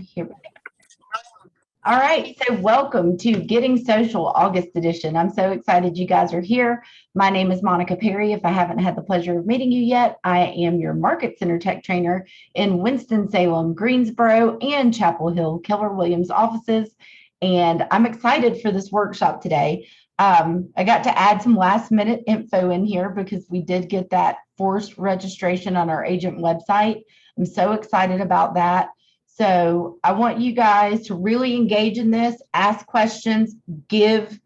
Here we go. All right, so welcome to Getting Social August edition. I'm so excited you guys are here. My name is Monica Perry. If I haven't had the pleasure of meeting you yet, I am your Market Center Tech Trainer in Winston-Salem, Greensboro, and Chapel Hill, Keller Williams offices. And I'm excited for this workshop today. I got to add some last minute info in here because we did get that forced registration on our agent website. I'm so excited about that. So I want you guys to really engage in this, ask questions, give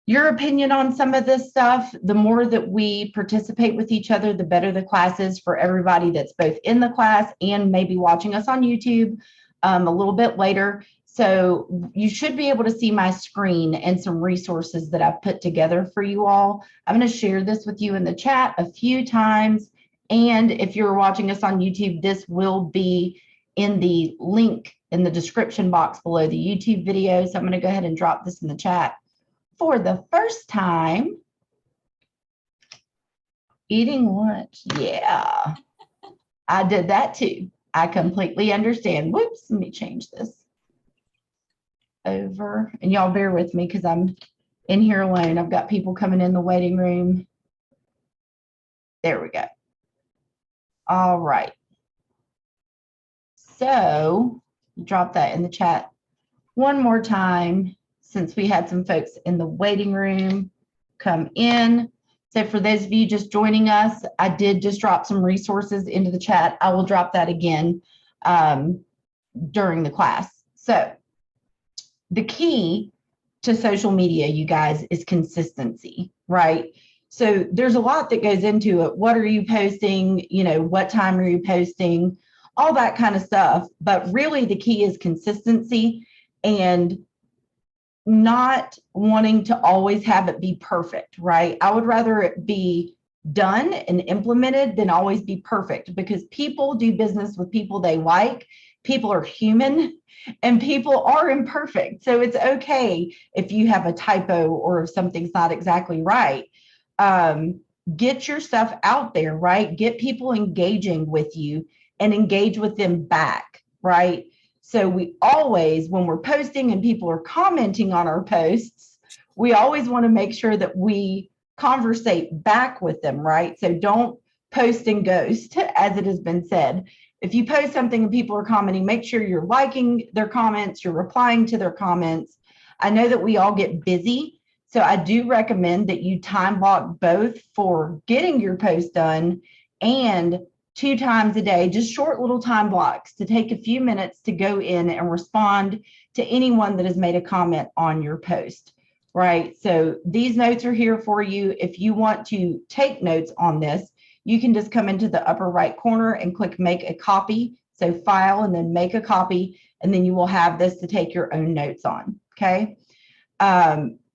your opinion on some of this stuff. The more that we participate with each other, the better the class is for everybody that's both in the class and maybe watching us on YouTube a little bit later. So you should be able to see my screen and some resources that I've put together for you all. I'm going to share this with you in the chat a few times. And if you're watching us on YouTube, this will be in the link in the description box below the YouTube video. So I'm going to go ahead and drop this in the chat. For the first time, eating lunch. Yeah, I did that too. I completely understand. Whoops, let me change this over. And y'all bear with me because I'm in here alone. I've got people coming in the waiting room. There we go. All right. So drop that in the chat one more time since we had some folks in the waiting room come in. So for those of you just joining us, I did just drop some resources into the chat. I will drop that again during the class. So the key to social media, you guys, is consistency, right? So there's a lot that goes into it. What are you posting? You know, what time are you posting? All that kind of stuff. But really the key is consistency and not wanting to always have it be perfect, right? I would rather it be done and implemented than always be perfect, because people do business with people they like. People are human and people are imperfect. So it's okay if you have a typo or if something's not exactly right. Get your stuff out there, right? Get people engaging with you and engage with them back, right? So we always, when we're posting and people are commenting on our posts, we always want to make sure that we conversate back with them, right? So don't post and ghost, as it has been said. If you post something and people are commenting, make sure you're liking their comments, you're replying to their comments. I know that we all get busy, so I do recommend that you time block both for getting your post done and 2 times a day, just short little time blocks to take a few minutes to go in and respond to anyone that has made a comment on your post, right? So these notes are here for you. If you want to take notes on this, you can just come into the upper right corner and click make a copy. So file and then make a copy, and then you will have this to take your own notes on, okay?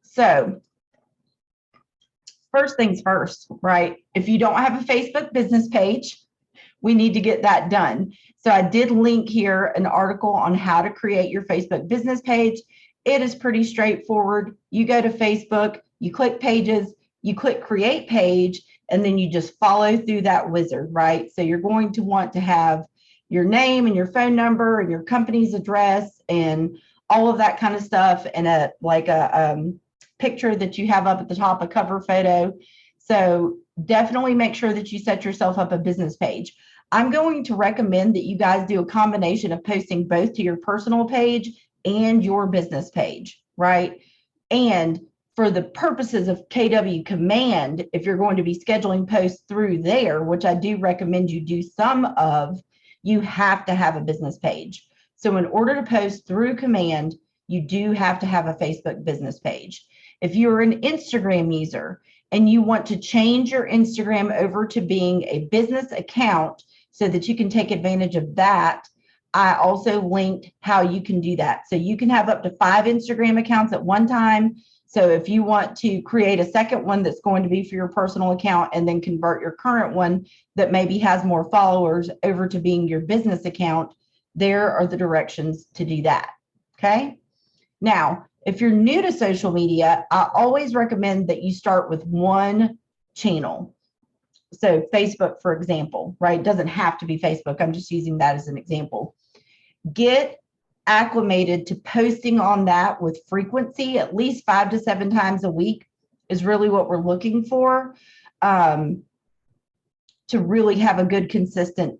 So first things first, right? If you don't have a Facebook business page, we need to get that done. So I did link here an article on how to create your Facebook business page. It is pretty straightforward. You go to Facebook, you click pages, you click create page, and then you just follow through that wizard, right? So you're going to want to have your name and your phone number and your company's address and all of that kind of stuff, and a picture that you have up at the top, a cover photo. So definitely make sure that you set yourself up a business page. I'm going to recommend that you guys do a combination of posting both to your personal page and your business page, right? And for the purposes of KW Command, if you're going to be scheduling posts through there, which I do recommend you do some of, you have to have a business page. So in order to post through Command, you do have to have a Facebook business page. If you're an Instagram user and you want to change your Instagram over to being a business account so that you can take advantage of that, I also linked how you can do that. So you can have up to 5 Instagram accounts at one time. So if you want to create a second one that's going to be for your personal account and then convert your current one that maybe has more followers over to being your business account, there are the directions to do that, okay? Now, if you're new to social media, I always recommend that you start with one channel. So Facebook, for example, right? It doesn't have to be Facebook. I'm just using that as an example. get acclimated to posting on that with frequency. At least 5 to 7 times a week is really what we're looking for, to really have a good, consistent,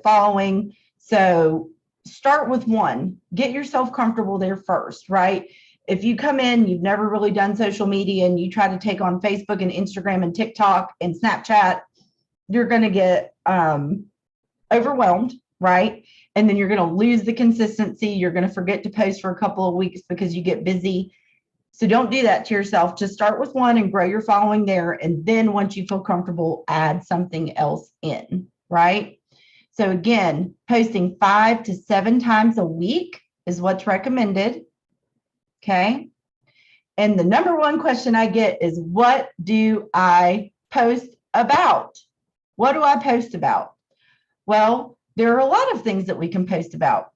following. So start with one, get yourself comfortable there first, right? If you come in, you've never really done social media and you try to take on Facebook and Instagram and TikTok and Snapchat, you're going to get overwhelmed, right? And then you're going to lose the consistency. You're going to forget to post for a couple of weeks because you get busy. So don't do that to yourself. Just start with one and grow your following there. And then once you feel comfortable, add something else in, right? So again, posting 5 to 7 times a week is what's recommended. Okay. And the number one question I get is, what do I post about? What do I post about? Well, there are a lot of things that we can post about.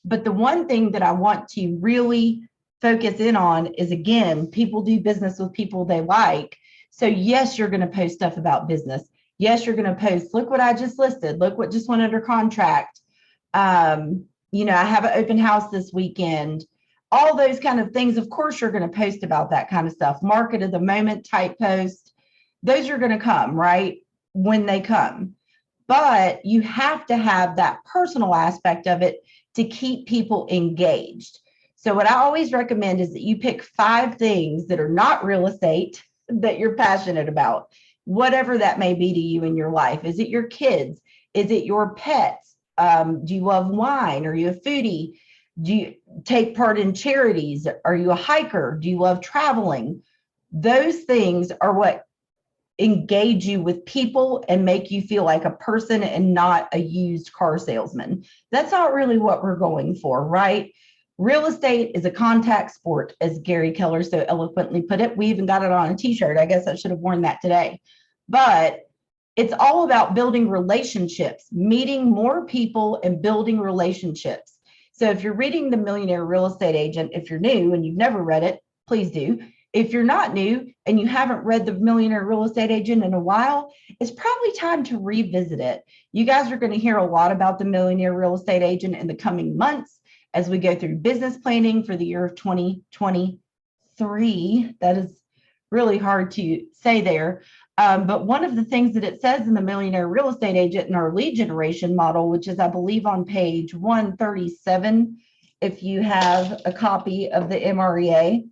But the one thing that I want to really focus in on is, again, people do business with people they like. So yes, you're going to post stuff about business. Yes, you're going to post, look what I just listed. Look what just went under contract. I have an open house this weekend. All those kind of things. Of course, you're going to post about that kind of stuff. Market of the moment type post. Those are going to come, right? When they come. But you have to have that personal aspect of it to keep people engaged. So what I always recommend is that you pick 5 things that are not real estate that you're passionate about, whatever that may be to you in your life. Is it your kids? Is it your pets? Do you love wine? Are you a foodie? Do you take part in charities? Are you a hiker? Do you love traveling? Those things are what engage you with people and make you feel like a person and not a used car salesman. That's not really what we're going for, right? Real estate is a contact sport, as Gary Keller so eloquently put it. We even got it on a t-shirt. I guess I should have worn that today. But it's all about building relationships, meeting more people and building relationships. So if you're reading The Millionaire Real Estate Agent, if you're new and you've never read it, please do. If you're not new and you haven't read The Millionaire Real Estate Agent in a while, it's probably time to revisit it. You guys are going to hear a lot about The Millionaire Real Estate Agent in the coming months as we go through business planning for the year of 2023. That is really hard to say there. But one of the things that it says in The Millionaire Real Estate Agent in our lead generation model, which is, I believe, on page 137, if you have a copy of the MREA,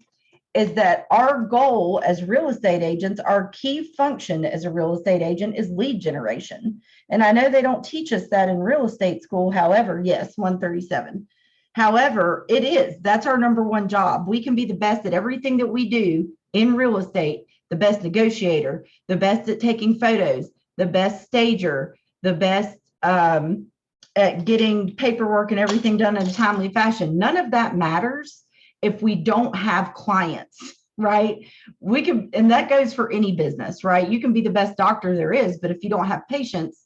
is that our goal as real estate agents, our key function as a real estate agent is lead generation. And I know they don't teach us that in real estate school. However, yes, 137. However, it is. That's our number one job. We can be the best at everything that we do in real estate, the best negotiator, the best at taking photos, the best stager, the best at getting paperwork and everything done in a timely fashion. None of that matters if we don't have clients, right? We can, and that goes for any business, right? You can be the best doctor there is, but if you don't have patients,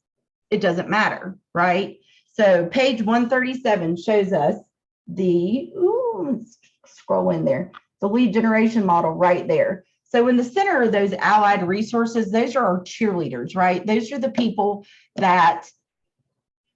it doesn't matter, right? So page 137 shows us let's scroll in there, the lead generation model right there. So in the center of those allied resources, those are our cheerleaders, right? Those are the people that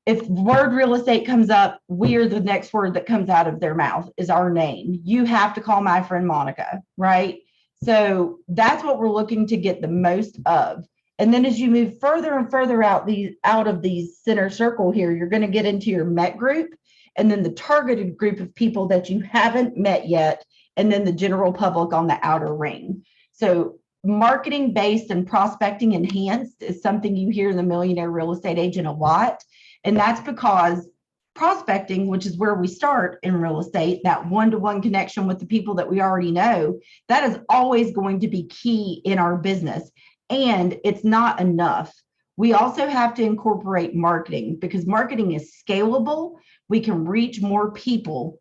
if word real estate comes up, we are the next word that comes out of their mouth is our name. You have to call my friend Monica, right? So that's what we're looking to get the most of. And then as you move further and further out of these center circle here, you're going to get into your MET group, and then the targeted group of people that you haven't met yet, and then the general public on the outer ring. So marketing based and prospecting enhanced is something you hear in the Millionaire Real Estate Agent a lot. And that's because prospecting, which is where we start in real estate, that one-to-one connection with the people that we already know, that is always going to be key in our business. And it's not enough. We also have to incorporate marketing because marketing is scalable. We can reach more people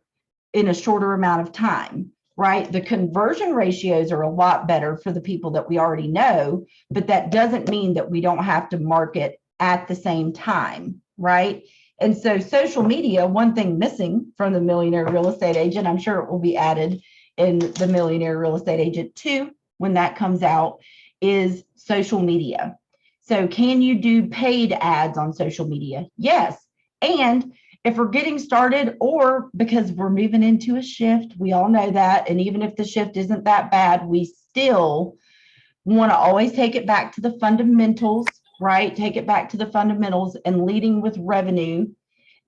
in a shorter amount of time, right? The conversion ratios are a lot better for the people that we already know, but that doesn't mean that we don't have to market at the same time, right? And so social media, one thing missing from the Millionaire Real Estate Agent, I'm sure it will be added in the Millionaire Real Estate Agent 2 when that comes out, is social media. So can you do paid ads on social media? Yes. And if we're getting started, or because we're moving into a shift, we all know that. And even if the shift isn't that bad, we still want to always take it back to the fundamentals, right? Take it back to the fundamentals and leading with revenue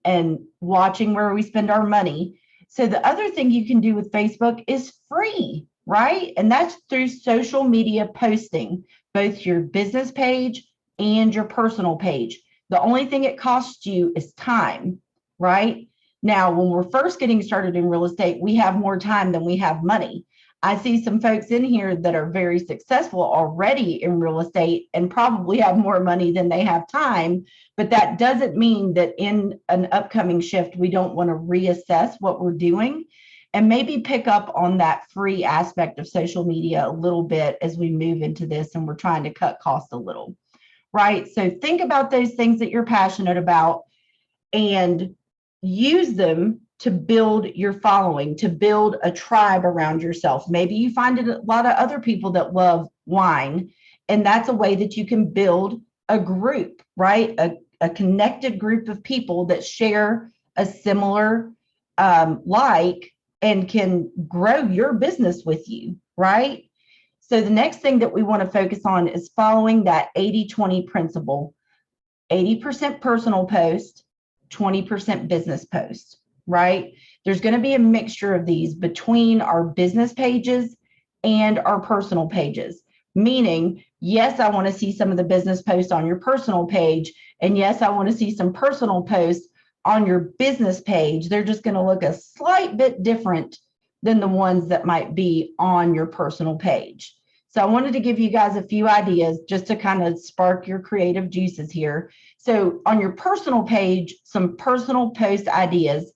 and watching where we spend our money. So the other thing you can do with Facebook is free, right? And that's through social media posting, both your business page and your personal page. The only thing it costs you is time, right? Now, when we're first getting started in real estate, we have more time than we have money. I see some folks in here that are very successful already in real estate and probably have more money than they have time. But that doesn't mean that in an upcoming shift, we don't want to reassess what we're doing and maybe pick up on that free aspect of social media a little bit as we move into this and we're trying to cut costs a little, right? So think about those things that you're passionate about and use them to build your following, to build a tribe around yourself. Maybe you find a lot of other people that love wine, and that's a way that you can build a group, right? A connected group of people that share a similar like and can grow your business with you, right? So the next thing that we want to focus on is following that 80-20 principle. 80% personal post, 20% business post, right? There's going to be a mixture of these between our business pages and our personal pages, meaning, yes, I want to see some of the business posts on your personal page. And yes, I want to see some personal posts on your business page. They're just going to look a slight bit different than the ones that might be on your personal page. So I wanted to give you guys a few ideas just to kind of spark your creative juices here. So on your personal page, some personal post ideas,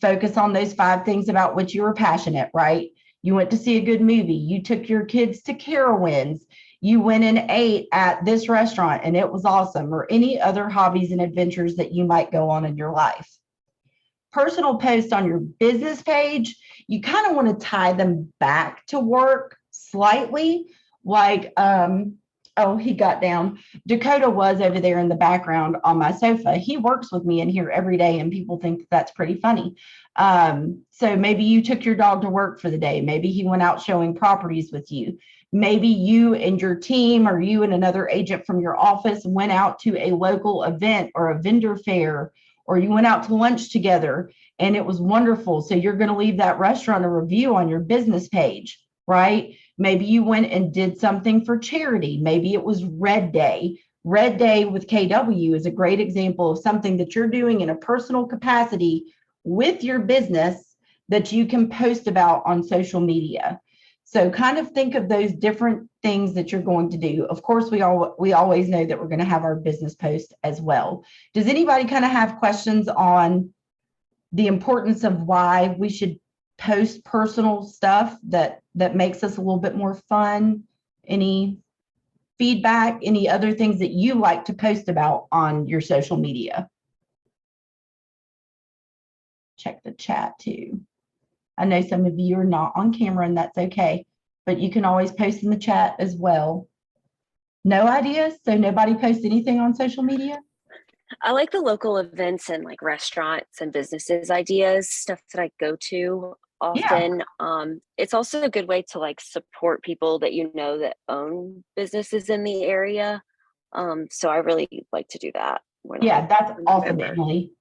focus on those 5 things about which you were passionate, right? You went to see a good movie. You took your kids to Carowinds. You went and ate at this restaurant and it was awesome, or any other hobbies and adventures that you might go on in your life. Personal post on your business page, you kind of want to tie them back to work slightly, like, oh, he got down. Dakota was over there in the background on my sofa. He works with me in here every day, and people think that's pretty funny. So maybe you took your dog to work for the day. Maybe he went out showing properties with you. Maybe you and your team, or you and another agent from your office, went out to a local event or a vendor fair, or you went out to lunch together and it was wonderful. So you're going to leave that restaurant a review on your business page, right? Maybe you went and did something for charity. Maybe it was Red Day. Red Day with KW is a great example of something that you're doing in a personal capacity with your business that you can post about on social media. So kind of think of those different things that you're going to do. Of course, we always know that we're going to have our business post as well. Does anybody kind of have questions on the importance of why we should post personal stuff that makes us a little bit more fun? Any feedback, any other things that you like to post about on your social media? Check the chat too. I know some of you are not on camera and that's okay, but you can always post in the chat as well. No ideas? So nobody posts anything on social media? I like the local events and like restaurants and businesses ideas, stuff that I go to often. Yeah. It's also a good way to like support people that you know that own businesses in the area. So I really like to do that. Yeah, that's awesome, Emily.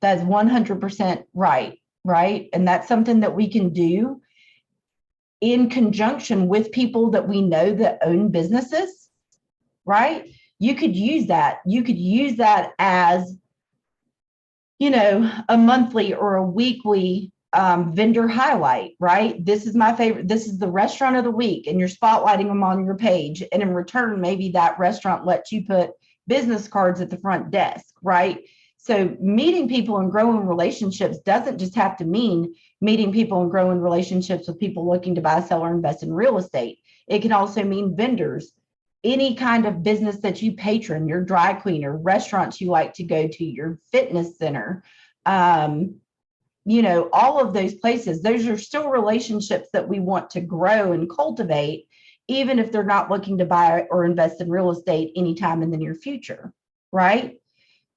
That's 100% right. Right. And that's something that we can do in conjunction with people that we know that own businesses, right? You could use that. You could use that as, you know, a monthly or a weekly vendor highlight, right? This is my favorite. This is the restaurant of the week, and you're spotlighting them on your page. And in return, maybe that restaurant lets you put business cards at the front desk, right? So meeting people and growing relationships doesn't just have to mean meeting people and growing relationships with people looking to buy, sell, or invest in real estate. It can also mean vendors, any kind of business that you patron, your dry cleaner, restaurants you like to go to, your fitness center, you know, all of those places. Those are still relationships that we want to grow and cultivate, even if they're not looking to buy or invest in real estate anytime in the near future, right?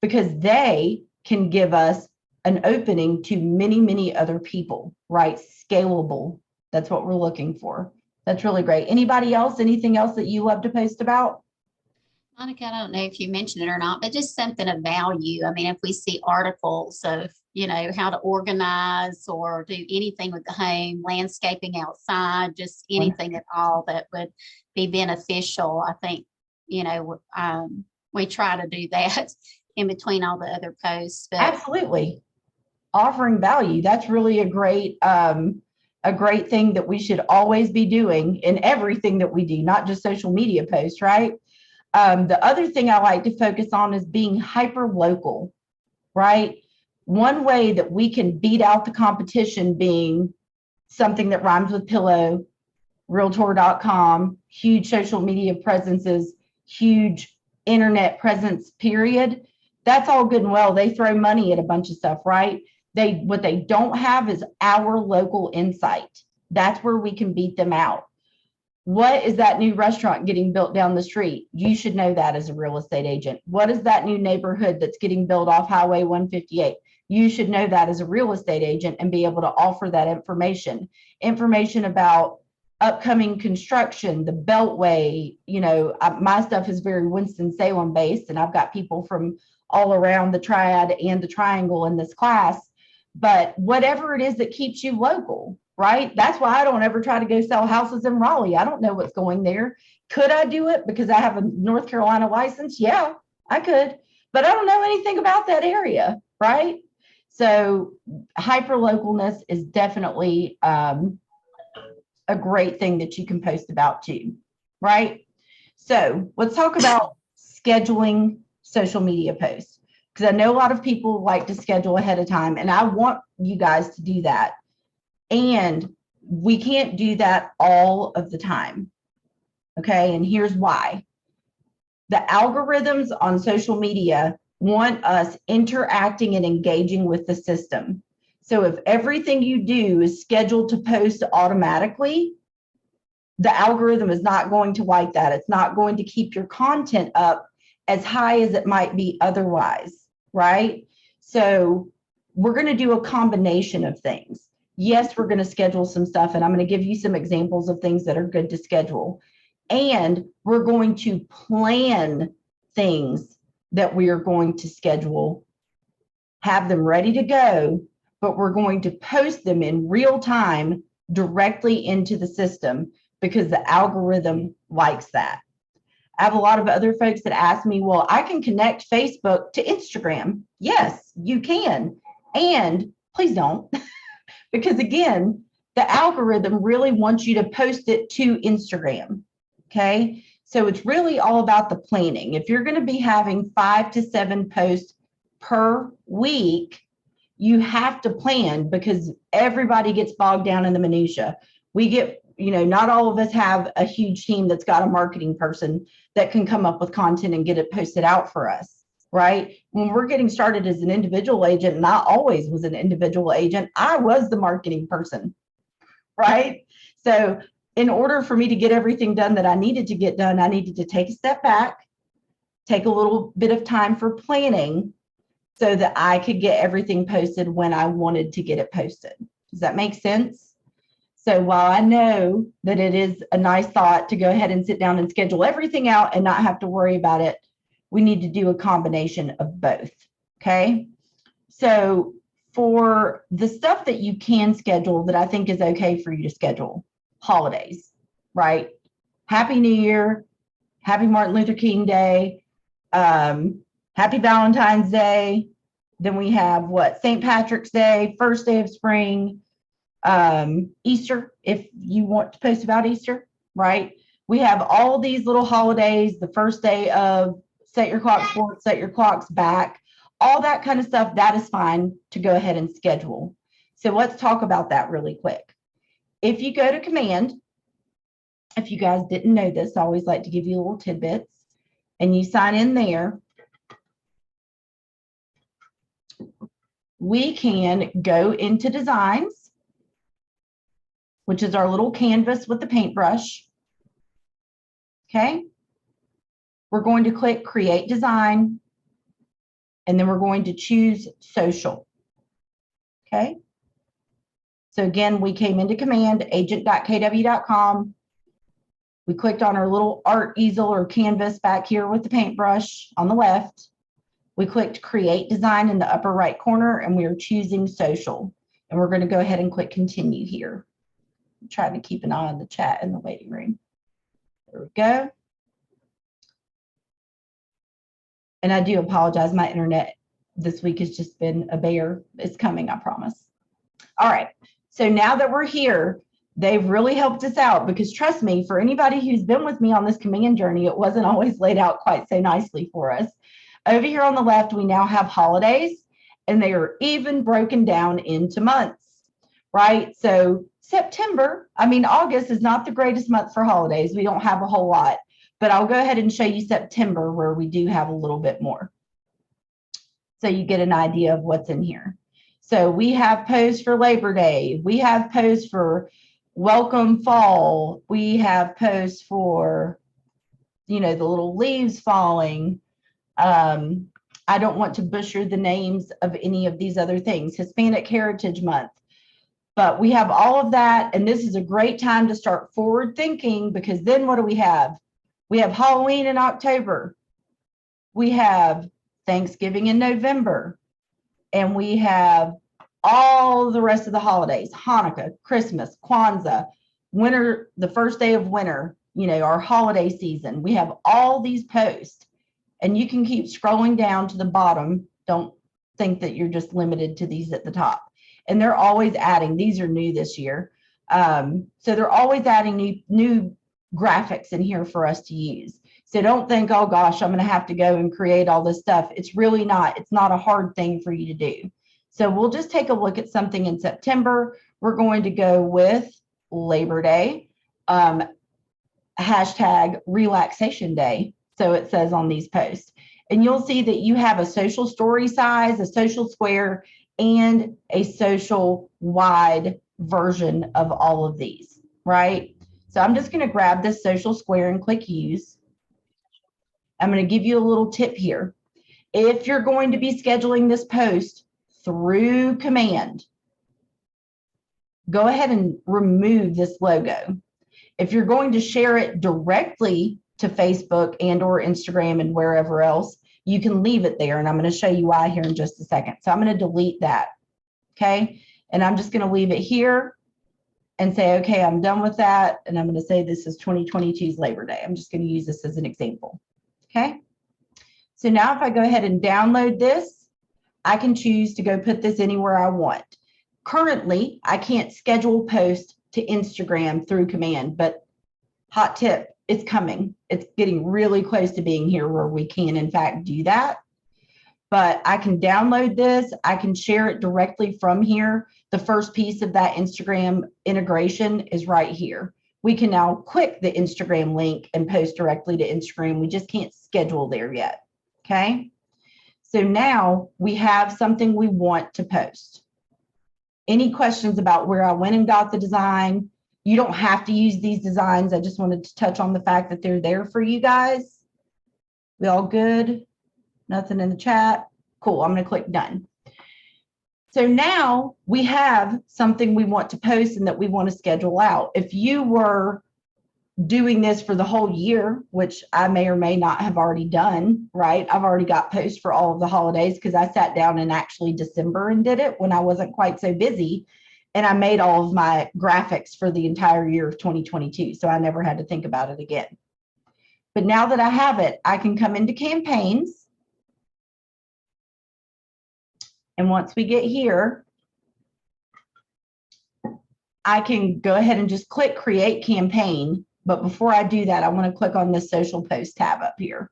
Because they can give us an opening to many, many other people, right? Scalable. That's what we're looking for. That's really great. Anybody else? Anything else that you love to post about? Monica, I don't know if you mentioned it or not, but just something of value. I mean, if we see articles of, how to organize or do anything with the home, landscaping outside, just anything at all that would be beneficial, I think, we try to do that in between all the other posts. But Absolutely. Offering value. That's really a great thing that we should always be doing in everything that we do, not just social media posts, right? The other thing I like to focus on is being hyper local, right? One way that we can beat out the competition being something that rhymes with pillow, realtor.com, huge social media presences, huge internet presence, period. That's all good and well. They throw money at a bunch of stuff, right? What they don't have is our local insight. That's where we can beat them out. What is that new restaurant getting built down the street? You should know that as a real estate agent. What is that new neighborhood that's getting built off Highway 158? You should know that as a real estate agent and be able to offer that information about upcoming construction, the Beltway. My stuff is very Winston-Salem based, and I've got people from all around the Triad and the Triangle in this class. But whatever it is that keeps you local, right? That's why I don't ever try to go sell houses in Raleigh. I don't know what's going there. Could I do it because I have a North Carolina license? Yeah, I could, but I don't know anything about that area, right? So hyper localness is definitely a great thing that you can post about too, right? So let's talk about scheduling social media posts, because I know a lot of people like to schedule ahead of time, and I want you guys to do that. And we can't do that all of the time. Okay. And here's why. The algorithms on social media want us interacting and engaging with the system. So if everything you do is scheduled to post automatically, the algorithm is not going to like that. It's not going to keep your content up as high as it might be otherwise, right? So we're going to do a combination of things. Yes, we're going to schedule some stuff, and I'm going to give you some examples of things that are good to schedule. And we're going to plan things that we are going to schedule, have them ready to go, but we're going to post them in real time directly into the system because the algorithm likes that. I have a lot of other folks that ask me, well, I can connect Facebook to Instagram. Yes, you can. And please don't. Because again, the algorithm really wants you to post it to Instagram. Okay. So it's really all about the planning. If you're going to be having 5 to 7 posts per week, you have to plan, because everybody gets bogged down in the minutia. We get, not all of us have a huge team that's got a marketing person that can come up with content and get it posted out for us. Right? When we're getting started as an individual agent, and I always was an individual agent, I was the marketing person, right? So in order for me to get everything done that I needed to get done, I needed to take a step back, take a little bit of time for planning so that I could get everything posted when I wanted to get it posted. Does that make sense? So while I know that it is a nice thought to go ahead and sit down and schedule everything out and not have to worry about it, we need to do a combination of both. Okay. So for the stuff that you can schedule that I think is okay for you to schedule, holidays, right? Happy New Year, Happy Martin Luther King Day, Happy Valentine's Day. Then we have St. Patrick's Day, first day of spring, Easter, if you want to post about Easter, right? We have all these little holidays, the first day of set your clocks forward, set your clocks back, all that kind of stuff. That is fine to go ahead and schedule. So let's talk about that really quick. If you go to command, if you guys didn't know this, I always like to give you little tidbits, and you sign in there, we can go into designs, which is our little canvas with the paintbrush. Okay. We're going to click create design, and then we're going to choose social. Okay. So again, we came into command, agent.kw.com. We clicked on our little art easel or canvas back here with the paintbrush on the left. We clicked create design in the upper right corner, and we are choosing social. And we're going to go ahead and click continue here. I'm trying to keep an eye on the chat in the waiting room. There we go. And I do apologize. My internet this week has just been a bear. It's coming, I promise. All right. So now that we're here, they've really helped us out because trust me, for anybody who's been with me on this command journey, it wasn't always laid out quite so nicely for us. Over here on the left, we now have holidays, and they are even broken down into months, right? So September, August is not the greatest month for holidays. We don't have a whole lot, but I'll go ahead and show you September where we do have a little bit more. So you get an idea of what's in here. So we have posts for Labor Day. We have posts for welcome fall. We have posts for, the little leaves falling. I don't want to butcher the names of any of these other things. Hispanic Heritage Month. But we have all of that. And this is a great time to start forward thinking, because then what do we have? We have Halloween in October. We have Thanksgiving in November. And we have all the rest of the holidays, Hanukkah, Christmas, Kwanzaa, winter, the first day of winter, our holiday season. We have all these posts, and you can keep scrolling down to the bottom. Don't think that you're just limited to these at the top. And they're always adding, these are new this year. So they're always adding new graphics in here for us to use. So don't think, oh gosh, I'm going to have to go and create all this stuff. It's really not. It's not a hard thing for you to do. So we'll just take a look at something in September. We're going to go with Labor Day, hashtag relaxation day. So it says on these posts, and you'll see that you have a social story size, a social square, and a social wide version of all of these, right? So I'm just going to grab this social square and click use. I'm going to give you a little tip here. If you're going to be scheduling this post through command, go ahead and remove this logo. If you're going to share it directly to Facebook and or Instagram and wherever else, you can leave it there. And I'm going to show you why here in just a second. So I'm going to delete that. Okay. And I'm just going to leave it here and say, okay, I'm done with that. And I'm going to say this is 2022's Labor Day. I'm just going to use this as an example. Okay. So now if I go ahead and download this, I can choose to go put this anywhere I want. Currently, I can't schedule posts to Instagram through command, but hot tip, it's coming. It's getting really close to being here where we can, in fact, do that. But I can download this. I can share it directly from here. The first piece of that Instagram integration is right here. We can now click the Instagram link and post directly to Instagram. We just can't schedule there yet. Okay. So now we have something we want to post. Any questions about where I went and got the design? You don't have to use these designs. I just wanted to touch on the fact that they're there for you guys. We all good? Nothing in the chat? Cool. I'm going to click done. So now we have something we want to post and that we want to schedule out. If you were doing this for the whole year, which I may or may not have already done, right? I've already got posts for all of the holidays because I sat down in actually December and did it when I wasn't quite so busy. And I made all of my graphics for the entire year of 2022. So I never had to think about it again. But now that I have it, I can come into campaigns. And once we get here, I can go ahead and just click create campaign. But before I do that, I want to click on this social post tab up here.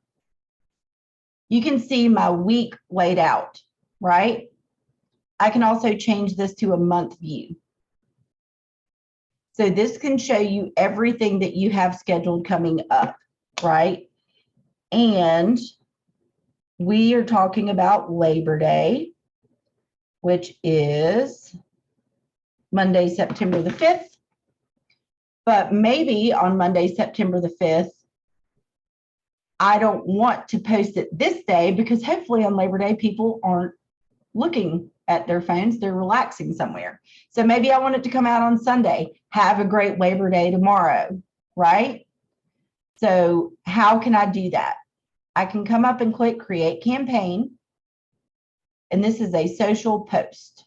You can see my week laid out, right? I can also change this to a month view. So this can show you everything that you have scheduled coming up, right? And we are talking about Labor Day, which is Monday, September the 5th. But maybe on Monday, September the 5th, I don't want to post it this day because hopefully on Labor Day, people aren't looking at their phones. They're relaxing somewhere. So maybe I want it to come out on Sunday. Have a great Labor Day tomorrow, right? So how can I do that? I can come up and click create campaign. And this is a social post.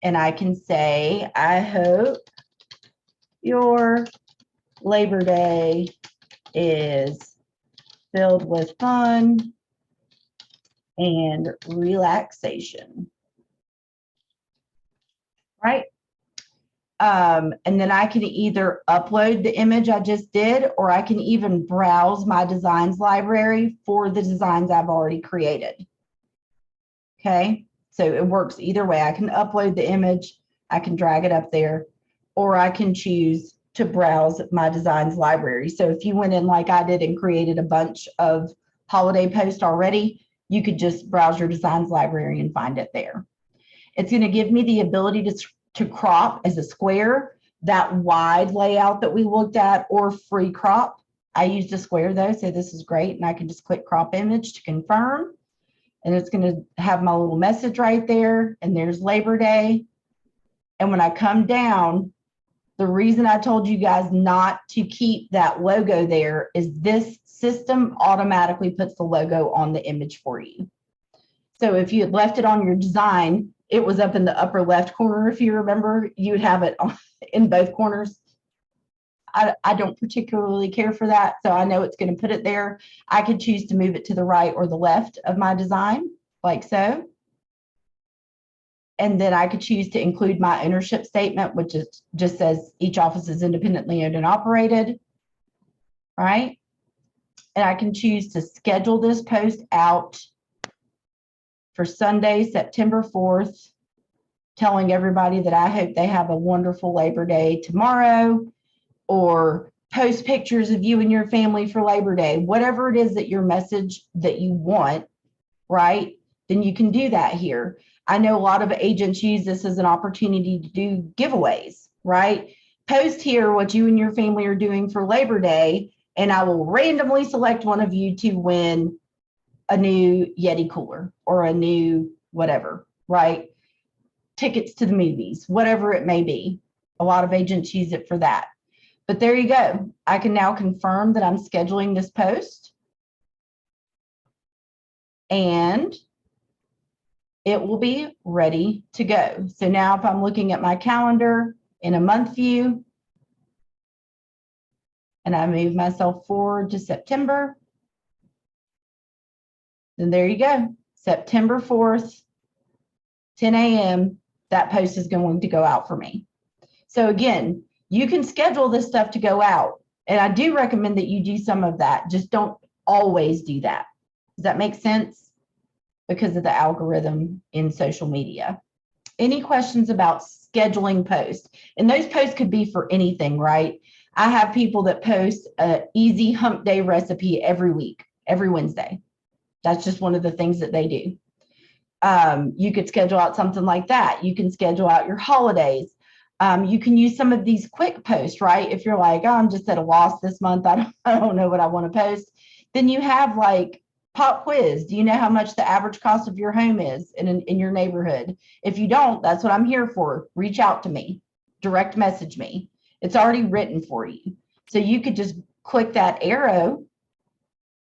And I can say, I hope your Labor Day is filled with fun and relaxation. Right? And then I can either upload the image I just did, or I can even browse my designs library for the designs I've already created. Okay, so it works either way. I can upload the image, I can drag it up there, or I can choose to browse my designs library. So if you went in like I did and created a bunch of holiday posts already, you could just browse your designs library and find it there. It's going to give me the ability to crop as a square, that wide layout that we looked at, or free crop. I used a square though, so this is great. And I can just click crop image to confirm. And it's going to have my little message right there. And there's Labor Day. And when I come down, the reason I told you guys not to keep that logo there is this system automatically puts the logo on the image for you. So if you had left it on your design, it was up in the upper left corner. If you remember, you would have it in both corners. I don't particularly care for that. So I know it's going to put it there. I could choose to move it to the right or the left of my design, like so. And then I could choose to include my ownership statement, which is just says each office is independently owned and operated, right? And I can choose to schedule this post out for Sunday, September 4th, telling everybody that I hope they have a wonderful Labor Day tomorrow, or post pictures of you and your family for Labor Day, whatever it is that your message that you want, right? Then you can do that here. I know a lot of agents use this as an opportunity to do giveaways, right? Post here what you and your family are doing for Labor Day, and I will randomly select one of you to win a new Yeti cooler or a new whatever, right? Tickets to the movies, whatever it may be. A lot of agents use it for that. But there you go. I can now confirm that I'm scheduling this post. And it will be ready to go. So now if I'm looking at my calendar in a month view, and I move myself forward to September, then there you go. September 4th, 10 a.m., that post is going to go out for me. So again, you can schedule this stuff to go out. And I do recommend that you do some of that. Just don't always do that. Does that make sense? Because of the algorithm in social media. Any questions about scheduling posts? And those posts could be for anything, right? I have people that post an easy hump day recipe every week, every Wednesday. That's just one of the things that they do. You could schedule out something like that. You can schedule out your holidays. You can use some of these quick posts, right? If you're like, oh, I'm just at a loss this month, I don't know what I want to post. Then you have like pop quiz. Do you know how much the average cost of your home is in your neighborhood? If you don't, that's what I'm here for. Reach out to me, direct message me. It's already written for you. So you could just click that arrow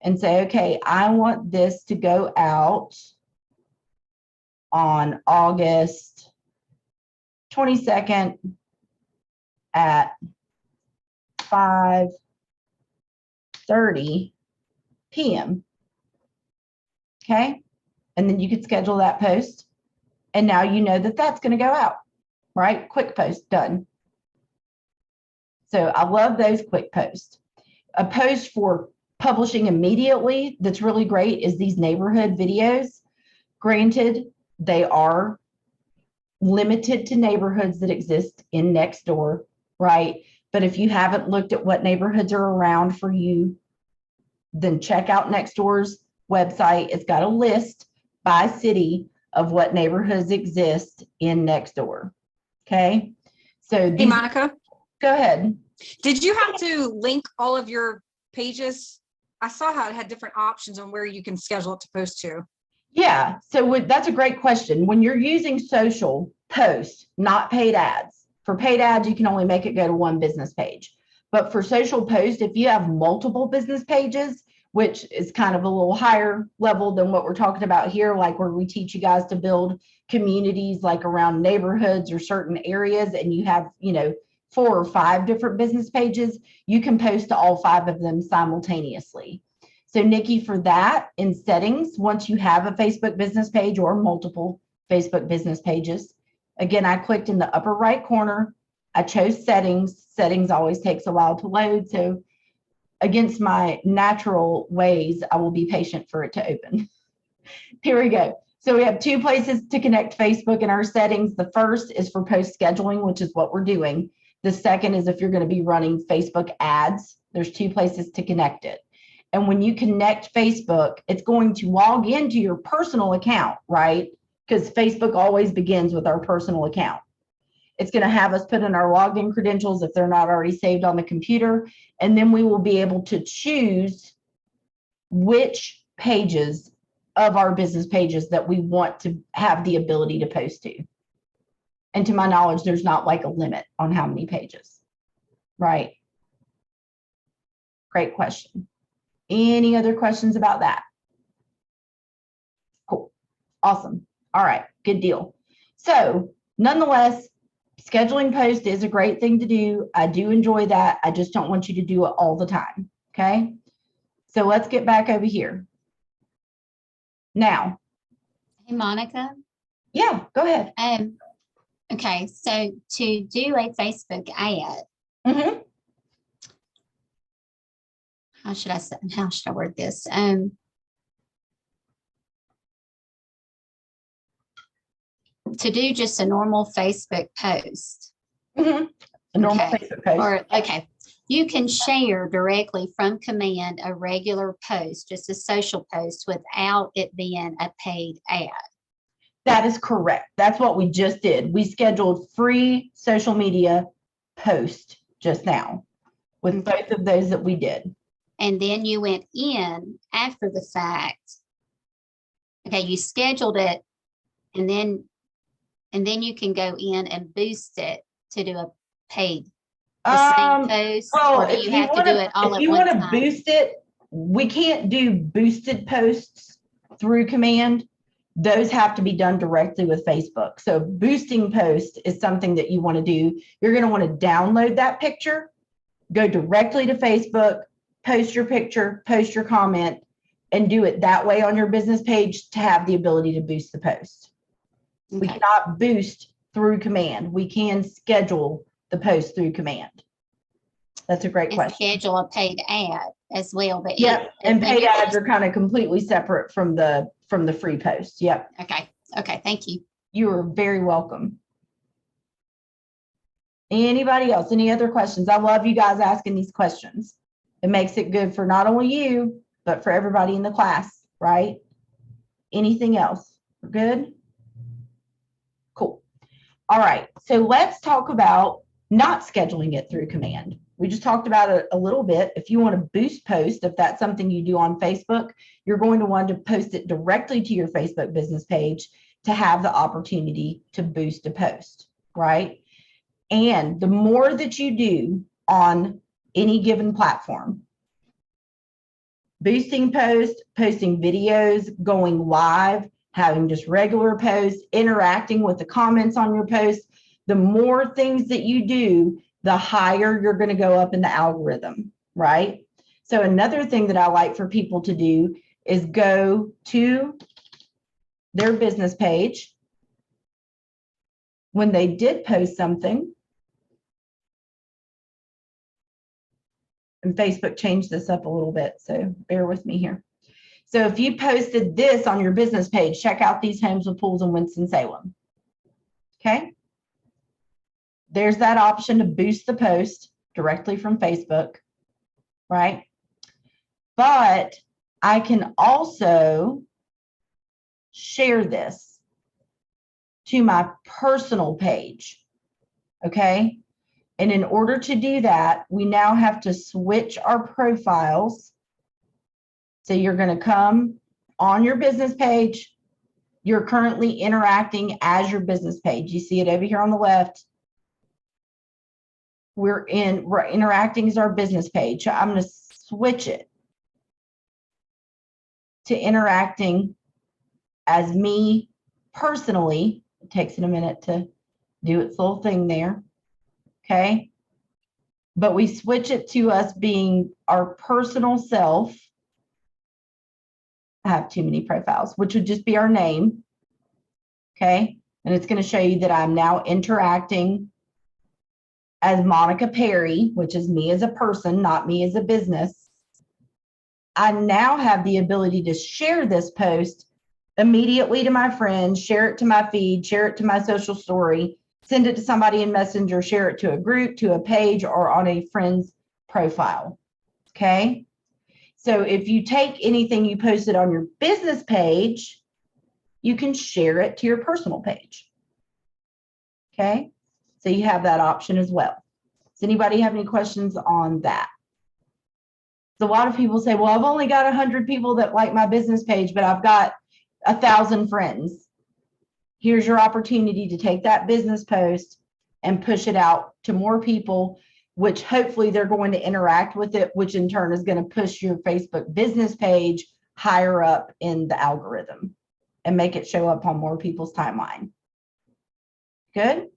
and say, okay, I want this to go out on August 22nd at 5:30 p.m. Okay. And then you could schedule that post. And now you know that that's going to go out, right? Quick post done. So I love those quick posts. A post for publishing immediately that's really great is these neighborhood videos. Granted, they are limited to neighborhoods that exist in Nextdoor, right? But if you haven't looked at what neighborhoods are around for you, then check out Nextdoor's website. It's got a list by city of what neighborhoods exist in Nextdoor. Okay. So Hey, Monica, go ahead. did you have to link all of your pages? I saw how it had different options on where you can schedule it to post to. Yeah, so that's a great question. When you're using social posts, not paid ads, for paid ads, you can only make it go to one business page. But for social post, if you have multiple business pages, which is kind of a little higher level than what we're talking about here, like where we teach you guys to build communities like around neighborhoods or certain areas, and you have, 4 or 5 different business pages, you can post to all 5 of them simultaneously. So Nikki, for that in settings, once you have a Facebook business page or multiple Facebook business pages, again, I clicked in the upper right corner. I chose settings. Settings always takes a while to load. So against my natural ways, I will be patient for it to open. Here we go. So we have 2 places to connect Facebook in our settings. The first is for post scheduling, which is what we're doing. The second is if you're going to be running Facebook ads, there's 2 places to connect it. And when you connect Facebook, it's going to log into your personal account, right? Because Facebook always begins with our personal account. It's going to have us put in our login credentials if they're not already saved on the computer. And then we will be able to choose which pages of our business pages that we want to have the ability to post to. And to my knowledge, there's not like a limit on how many pages, right? Great question. Any other questions about that? Cool. Awesome. All right. Good deal. So nonetheless, scheduling post is a great thing to do. I do enjoy that. I just don't want you to do it all the time. Okay. So let's get back over here. Now. Hey, Monica. Yeah, go ahead. Okay. So to do a Facebook ad, Mm-hmm. how should I word this? To do just a normal Facebook post. Mm-hmm. A normal Okay. Facebook post. Okay. You can share directly from command a regular post, just a social post, without it being a paid ad. That is correct. That's what we just did. We scheduled free social media post just now with both of those that we did. And then you went in after the fact. Okay, you scheduled it, and then you can go in and boost it to do a paid same post, well, or do you have to do it all if at you one want to time? boost it, we can't do boosted posts through command. Those have to be done directly with Facebook. So boosting post is something that you want to do. You're going to want to download that picture, go directly to Facebook, post your picture, post your comment, and do it that way on your business page to have the ability to boost the post. Okay. We cannot boost through command. We can schedule the post through command. That's a great And question. schedule a paid ad as well. But Yep, and paid ads are kind of completely separate from the free post. Yep. Okay, thank you. You are very welcome. Anybody else? Any other questions? I love you guys asking these questions. It makes it good for not only you, but for everybody in the class, right? Anything else? We're good? Cool. All right, so let's talk about not scheduling it through command. We just talked about it a little bit. If you want to boost post, if that's something you do on Facebook, you're going to want to post it directly to your Facebook business page to have the opportunity to boost a post, right? And the more that you do on any given platform, boosting posts, posting videos, going live, having just regular posts, interacting with the comments on your posts, the more things that you do, the higher you're going to go up in the algorithm, right? So another thing that I like for people to do is go to their business page when they did post something. And Facebook changed this up a little bit, so bear with me here. So if you posted this on your business page, check out these homes with pools in Winston-Salem. Okay. There's that option to boost the post directly from Facebook, right? But I can also share this to my personal page, okay? And in order to do that, we now have to switch our profiles. So you're going to come on your business page, You're currently interacting as your business page. You see it over here on the left. We're interacting as our business page. So I'm going to switch it to interacting as me personally. It takes it a minute to do its little thing there. Okay. But we switch it to us being our personal self. I have too many profiles, which would just be our name. Okay. And it's going to show you that I'm now interacting as Monica Perry, which is me as a person, not me as a business. I now have the ability to share this post immediately to my friends, share it to my feed, share it to my social story, send it to somebody in Messenger, share it to a group, to a page, or on a friend's profile. Okay. So if you take anything you posted on your business page, you can share it to your personal page. Okay. So you have that option as well. Does anybody have any questions on that? So a lot of people say, well, I've only got 100 people that like my business page, but I've got 1,000 friends. Here's your opportunity to take that business post and push it out to more people, which hopefully they're going to interact with it, which in turn is going to push your Facebook business page higher up in the algorithm and make it show up on more people's timeline. Good?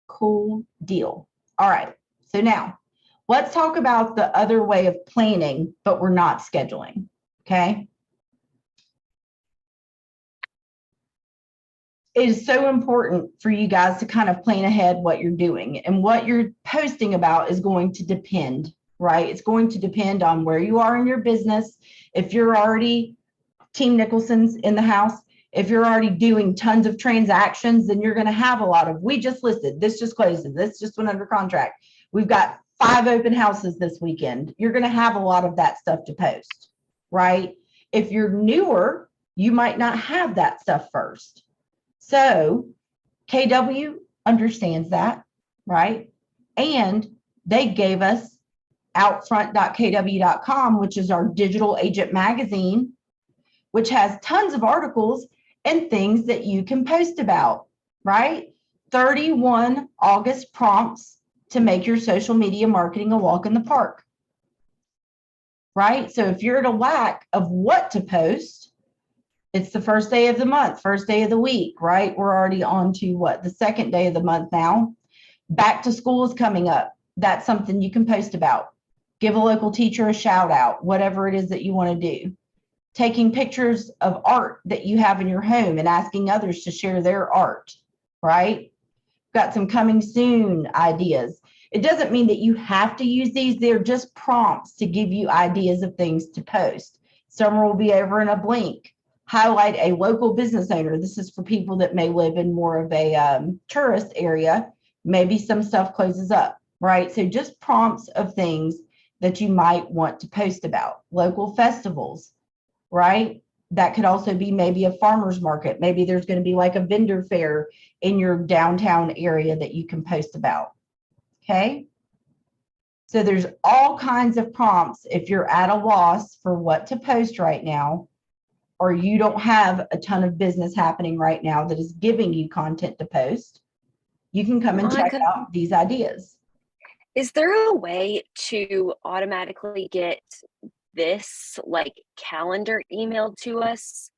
Cool deal. All right. So now let's talk about the other way of planning, but we're not scheduling. Okay. It is so important for you guys to kind of plan ahead what you're doing, and what you're posting about is going to depend, right? It's going to depend on where you are in your business. If you're already Team Nicholson's in the house, if you're already doing tons of transactions, then you're going to have a lot of, we just listed, this just closed, this just went under contract. We've got 5 open houses this weekend. You're going to have a lot of that stuff to post, right? If you're newer, you might not have that stuff first. So KW understands that, right? And they gave us outfront.kw.com, which is our digital agent magazine, which has tons of articles and things that you can post about, right? 31 August prompts to make your social media marketing a walk in the park, right? So if you're at a lack of what to post, it's the first day of the month, first day of the week, right? We're already on to what, the second day of the month now. Back to school is coming up. That's something you can post about. Give a local teacher a shout out, whatever it is that you want to do. Taking pictures of art that you have in your home and asking others to share their art, right? Got some coming soon ideas. It doesn't mean that you have to use these. They're just prompts to give you ideas of things to post. Summer will be over in a blink. Highlight a local business owner. This is for people that may live in more of a tourist area. Maybe some stuff closes up, right? So just prompts of things that you might want to post about. Local festivals, right? That could also be maybe a farmer's market. Maybe there's going to be like a vendor fair in your downtown area that you can post about. Okay. So there's all kinds of prompts. If you're at a loss for what to post right now, or you don't have a ton of business happening right now that is giving you content to post, you can come and check out these ideas. Is there a way to automatically get this like calendar emailed to us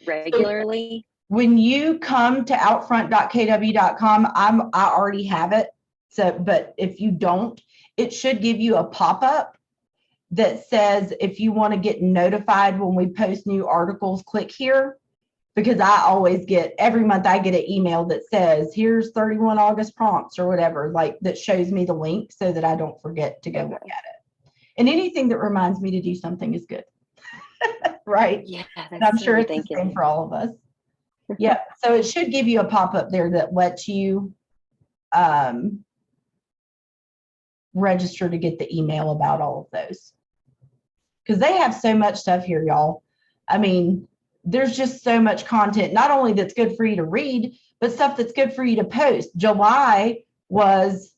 regularly? So when you come to outfront.kw.com, I already have it. So, but if you don't, it should give you a pop-up that says, if you want to get notified when we post new articles, click here. Because I always get, every month I get an email that says, here's 31 August prompts or whatever, like that shows me the link so that I don't forget to go look at it. And anything that reminds me to do something is good. Right? Yeah, and I'm sure it's the same for all of us. Yeah. So it should give you a pop-up there that lets you register to get the email about all of those. Because they have so much stuff here, y'all. I mean, there's just so much content, not only that's good for you to read, but stuff that's good for you to post. July was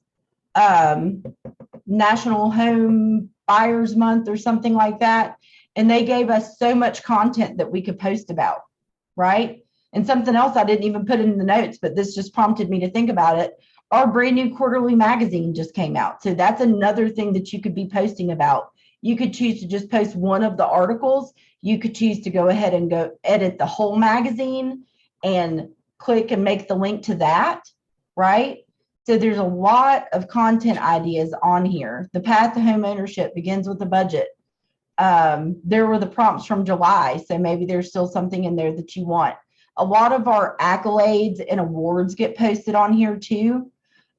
National Home Buyers Month or something like that. and they gave us so much content that we could post about, right? And something else I didn't even put in the notes, but this just prompted me to think about it. Our brand new quarterly magazine just came out. So that's another thing that you could be posting about. You could choose to just post one of the articles. You could choose to go ahead and go edit the whole magazine and click and make the link to that, right? So there's a lot of content ideas on here. The path to home ownership begins with a budget. There were the prompts from July, so maybe there's still something in there that you want. A lot of our accolades and awards get posted on here too.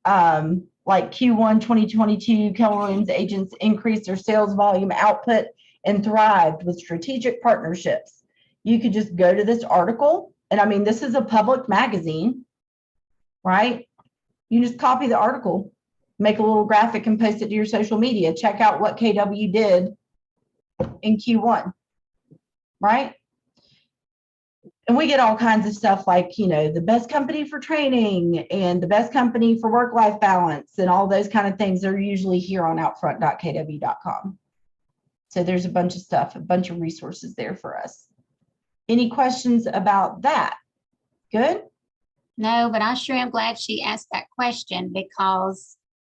Like Q1 2022, Keller Williams agents increased their sales volume output and thrived with strategic partnerships. You could just go to this article, and I mean, this is a public magazine, right? You just copy the article, make a little graphic and post it to your social media. Check out what KW did in Q1, right? And we get all kinds of stuff like, you know, the best company for training and the best company for work-life balance and all those kind of things are usually here on outfront.kw.com. So there's a bunch of stuff, a bunch of resources there for us. Any questions about that? Good? No, but I sure am glad she asked that question because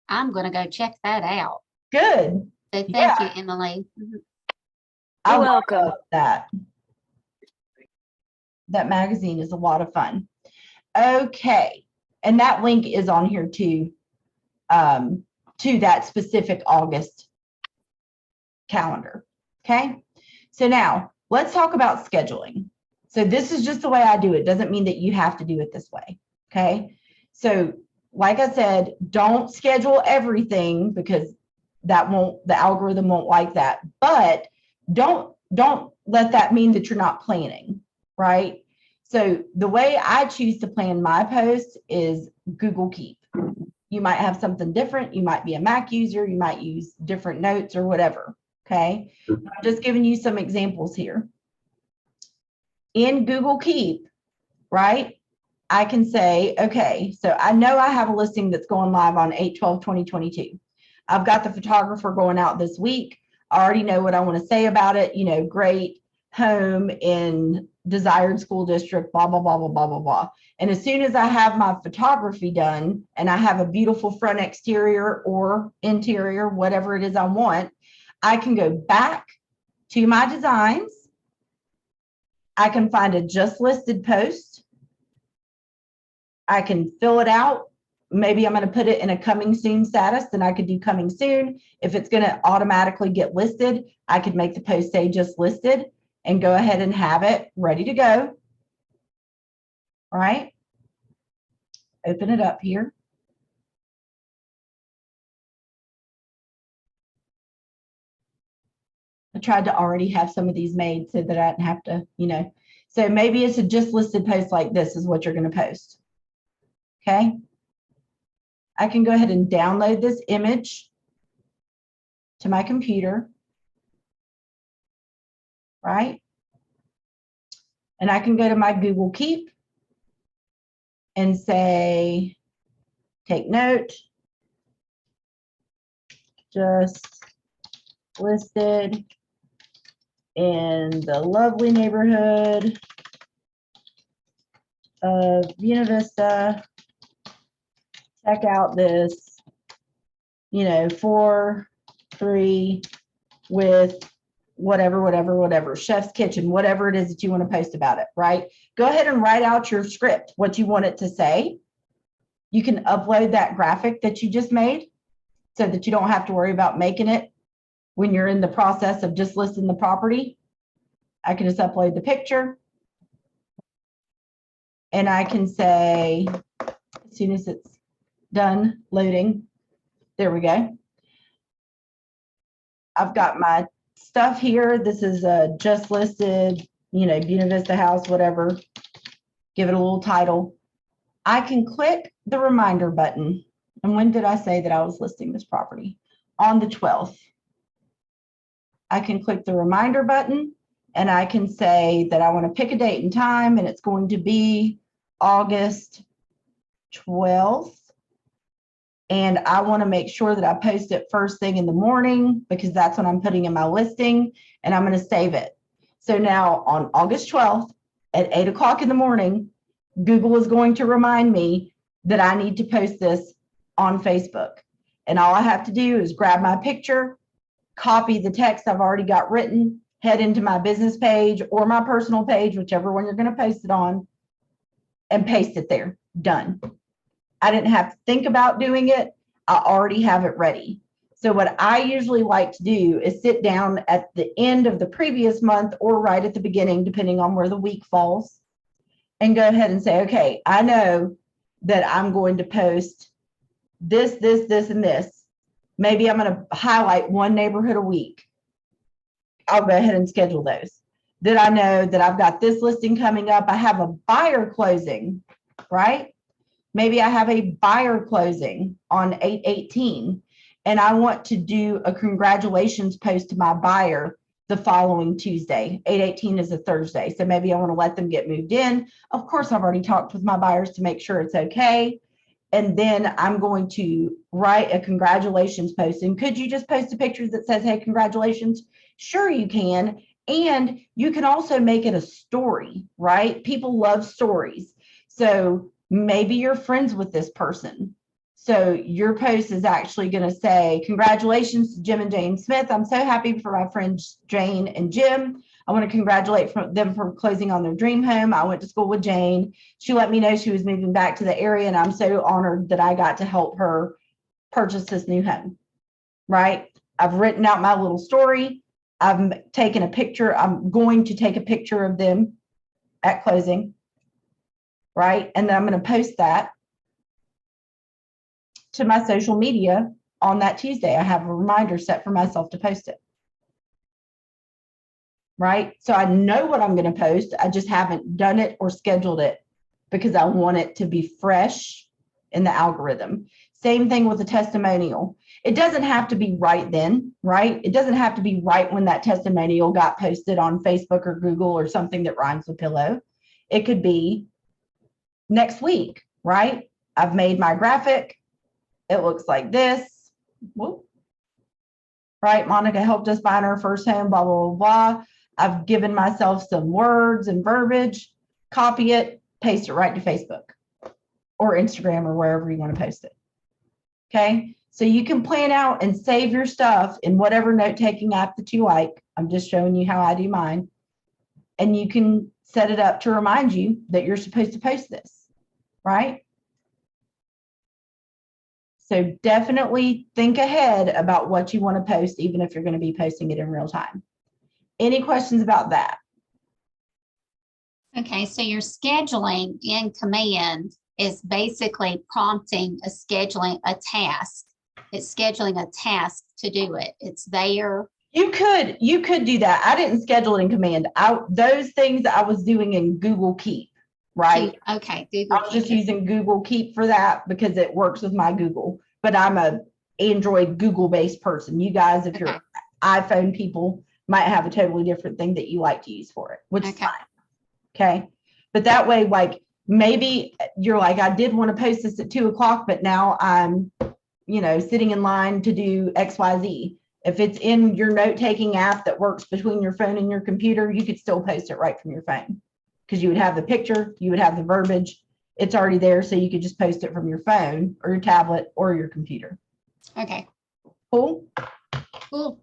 I'm going to go check that out. Good. So thank Yeah. you, Emily. I You're welcome. love that. That magazine is a lot of fun. Okay. And that link is on here too, to that specific August calendar. Okay. So now let's talk about scheduling. So this is just the way I do it. Doesn't mean that you have to do it this way. Okay. So like I said, don't schedule everything because the algorithm won't like that. But don't let that mean that you're not planning, right? So the way I choose to plan my posts is Google Keep. You might have something different. You might be a Mac user. You might use different notes or whatever. Okay. I'm just giving you some examples here. In Google Keep, right? I can say, okay, so I know I have a listing that's going live on 8/12/2022. I've got the photographer going out this week. I already know what I want to say about it. You know, great home in desired school district, blah, blah, blah, blah, blah, blah, blah. And as soon as I have my photography done and I have a beautiful front exterior or interior, whatever it is I want, I can go back to my designs. I can find a just listed post. I can fill it out. Maybe I'm going to put it in a coming soon status, then I could do coming soon. If it's going to automatically get listed, I could make the post say just listed and go ahead and have it ready to go. All right. Open it up here. I tried to already have some of these made so that I didn't have to, you know. So maybe it's a just listed post like this is what you're going to post. Okay. I can go ahead and download this image to my computer. Right? And I can go to my Google Keep and say, take note, just listed in the lovely neighborhood of Buena Vista. Check out this, you know, 4-3 with whatever, chef's kitchen, whatever it is that you want to post about it, right? Go ahead and write out your script, what you want it to say. You can upload that graphic that you just made so that you don't have to worry about making it when you're in the process of just listing the property. I can just upload the picture. And I can say, as soon as it's done loading, there we go. I've got my stuff here. This is a just listed, you know, Buena Vista house, whatever. Give it a little title. I can click the reminder button. And when did I say that I was listing this property? On the 12th. I can click the reminder button and I can say that I want to pick a date and time, and it's going to be August 12th And I want to make sure that I post it first thing in the morning because that's when I'm putting in my listing, and I'm going to save it. So now on August 12th at 8 o'clock in the morning, Google is going to remind me that I need to post this on Facebook. And all I have to do is grab my picture, copy the text I've already got written, head into my business page or my personal page, whichever one you're going to post it on, and paste it there. Done. I didn't have to think about doing it. I already have it ready. So what I usually like to do is sit down at the end of the previous month or right at the beginning, depending on where the week falls, and go ahead and say, okay, I know that I'm going to post this, and this. Maybe I'm going to highlight one neighborhood a week. I'll go ahead and schedule those. Then I know that I've got this listing coming up. I have a buyer closing, right? Maybe I have a buyer closing on 8/18, and I want to do a congratulations post to my buyer the following Tuesday. 8/18 is a Thursday, so maybe I want to let them get moved in. Of course, I've already talked with my buyers to make sure it's okay. And then I'm going to write a congratulations post. And could you just post a picture that says, hey, congratulations? Sure, you can. And you can also make it a story, right? People love stories. So maybe you're friends with this person. So your post is actually going to say, congratulations to Jim and Jane Smith. I'm so happy for my friends Jane and Jim. I want to congratulate them for closing on their dream home. I went to school with Jane. She let me know she was moving back to the area, and I'm so honored that I got to help her purchase this new home, right? I've written out my little story. I've taken a picture. I'm going to take a picture of them at closing, right? And then I'm going to post that to my social media on that Tuesday. I have a reminder set for myself to post it. Right? So I know what I'm going to post. I just haven't done it or scheduled it because I want it to be fresh in the algorithm. Same thing with a testimonial. It doesn't have to be right then, right? It doesn't have to be right when that testimonial got posted on Facebook or Google or something that rhymes with pillow. It could be next week, right? I've made my graphic. It looks like this. Whoop. Right? Monica helped us find our first home, blah, blah, blah, blah. I've given myself some words and verbiage, copy it, paste it right to Facebook or Instagram or wherever you want to post it. Okay. So you can plan out and save your stuff in whatever note-taking app that you like. I'm just showing you how I do mine. And you can set it up to remind you that you're supposed to post this, right? So definitely think ahead about what you want to post, even if you're going to be posting it in real time. Any questions about that? Okay, so your scheduling in Command is basically prompting a task. It's scheduling a task to do it. It's there. You could do that. I didn't schedule it in Command. Those things I was doing in Google Keep, right? Okay, Google I was just Keep. using Google Keep for that because it works with my Google, but I'm a Android Google-based person. You guys, if you're iPhone people, might have a totally different thing that you like to use for it, which is fine. Okay. But that way, like maybe you're like, I did want to post this at 2 o'clock, but now I'm, sitting in line to do XYZ. If it's in your note-taking app that works between your phone and your computer, you could still post it right from your phone because you would have the picture, you would have the verbiage. It's already there. So you could just post it from your phone or your tablet or your computer. Okay. Cool. Cool.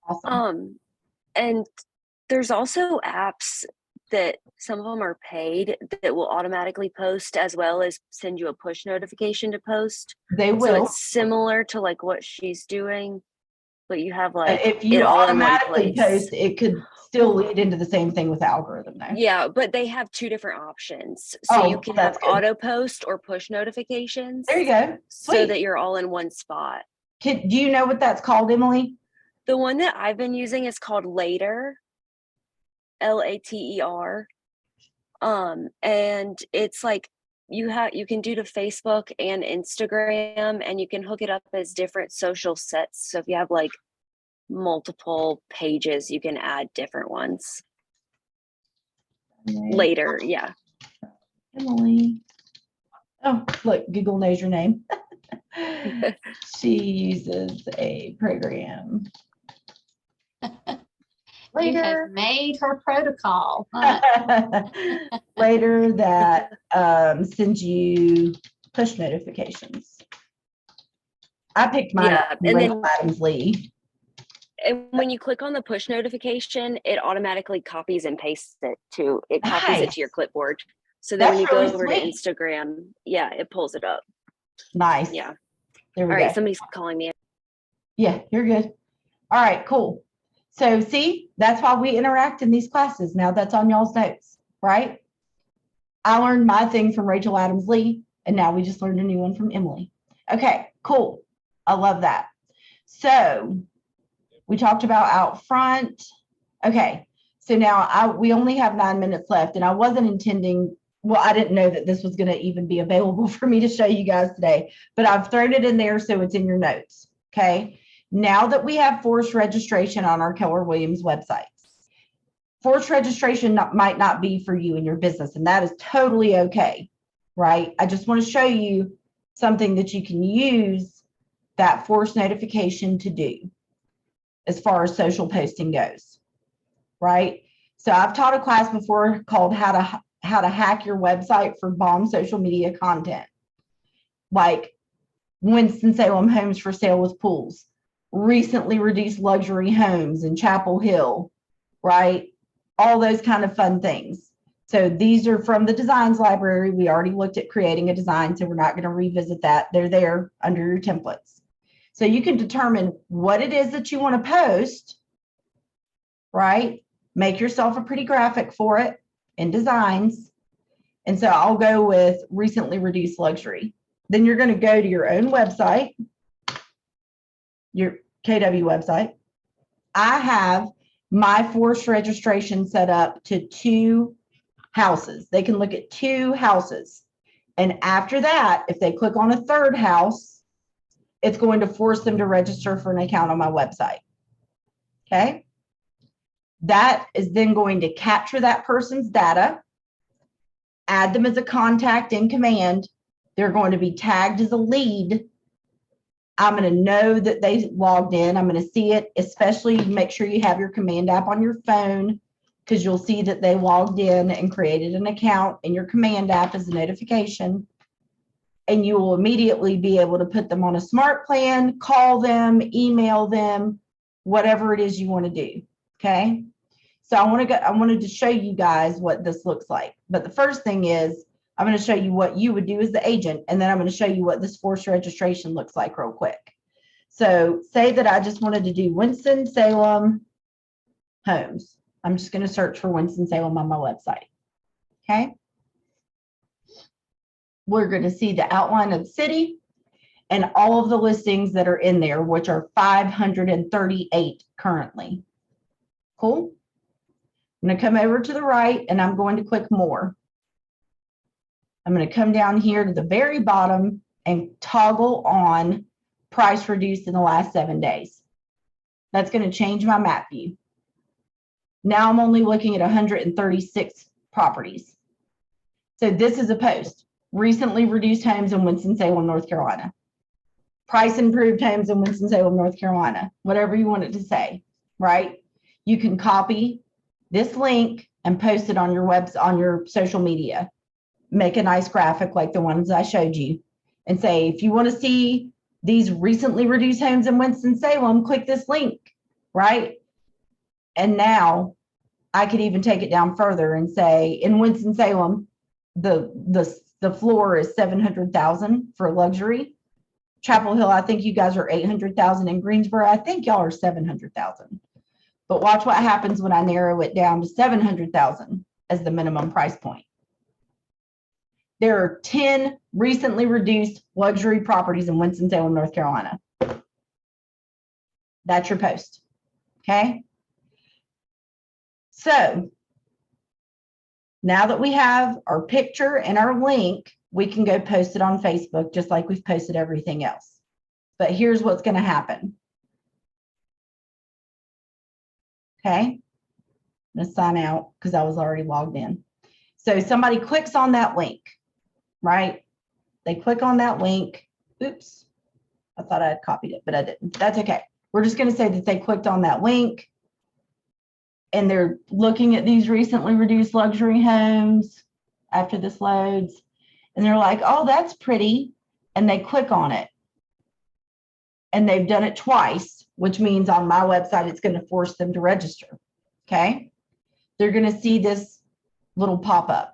Awesome. And there's also apps that some of them are paid that will automatically post as well as send you a push notification to post. They will. So it's similar to like what she's doing, but you have like if you it all in one automatically place. post, it could still lead into the same thing with algorithm though. Yeah, but they have two different options. So you can have auto post or push notifications. There you go. Sweet. So that you're all in one spot. Do you know what that's called, Emily? The one that I've been using is called Later, Later. And it's like you can do to Facebook and Instagram, and you can hook it up as different social sets. So if you have like multiple pages, you can add different ones. Later, yeah. Emily. Oh, look, Google knows your name. She uses a program. You have Later, made her protocol. Huh? later that sends you push notifications. I picked mine up Yeah, from and Rachel then Adams Lee. and when you click on the push notification, it automatically copies and pastes it to it copies it to your Nice. clipboard. So then when That's you really go over to sweet. Instagram, yeah, it pulls it up. Nice. Yeah. There we All go. right, somebody's calling me. Yeah, you're good. All right, cool. So see, that's why we interact in these classes. Now that's on y'all's notes, right? I learned my thing from Rachel Adams Lee, and now we just learned a new one from Emily. Okay, cool. I love that. So we talked about out front. Okay, so now we only have 9 minutes left, and I wasn't intending, well, I didn't know that this was going to even be available for me to show you guys today, but I've thrown it in there so it's in your notes. Okay, now that we have forced registration on our Keller Williams website, forced registration might not be for you and your business, and that is totally okay, right? I just want to show you something that you can use that force notification to do as far as social posting goes, right? So I've taught a class before called how to hack your website for bomb social media content, like Winston-Salem homes for sale with pools, recently reduced luxury homes in Chapel Hill, right? All those kind of fun things. So these are from the designs library. We already looked at creating a design, so we're not going to revisit that. They're there under your templates. So you can determine what it is that you want to post, right? Make yourself a pretty graphic for it in designs. And so I'll go with recently reduced luxury. Then you're going to go to your own website, your KW website. I have my forced registration set up to 2 houses. They can look at 2 houses. And after that, if they click on a 3rd house, it's going to force them to register for an account on my website. Okay. That is then going to capture that person's data, add them as a contact in command. They're going to be tagged as a lead. I'm going to know that they logged in. I'm going to see it, especially make sure you have your command app on your phone, because you'll see that they logged in and created an account in your command app as a notification. And you will immediately be able to put them on a smart plan, call them, email them, whatever it is you want to do. Okay. So I wanted to show you guys what this looks like. But the first thing is I'm going to show you what you would do as the agent, and then I'm going to show you what this forced registration looks like real quick. So say that I just wanted to do Winston-Salem homes. I'm just going to search for Winston-Salem on my website. Okay. We're going to see the outline of the city and all of the listings that are in there, which are 538 currently. Cool. I'm going to come over to the right and I'm going to click more. I'm going to come down here to the very bottom and toggle on price reduced in the last 7 days. That's going to change my map view. Now I'm only looking at 136 properties. So this is a post. Recently reduced homes in Winston-Salem, North Carolina. Price improved homes in Winston-Salem, North Carolina. Whatever you want it to say, right? You can copy this link and post it on your on your social media. Make a nice graphic like the ones I showed you and say, if you want to see these recently reduced homes in Winston-Salem, click this link, right? And now I could even take it down further and say in Winston-Salem, the floor is 700,000 for luxury. Chapel Hill, I think you guys are 800,000. In Greensboro, I think y'all are 700,000. But watch what happens when I narrow it down to 700,000 as the minimum price point. There are 10 recently reduced luxury properties in Winston-Salem, North Carolina. That's your post. Okay. So now that we have our picture and our link, we can go post it on Facebook just like we've posted everything else. But here's what's going to happen. Okay. I'm going to sign out because I was already logged in. So somebody clicks on that link, right? They click on that link. Oops. I thought I had copied it, but I didn't. That's okay. We're just going to say that they clicked on that link and they're looking at these recently reduced luxury homes after this loads. And they're like, oh, that's pretty. And they click on it. And they've done it twice, which means on my website, it's going to force them to register. Okay. They're going to see this little pop-up.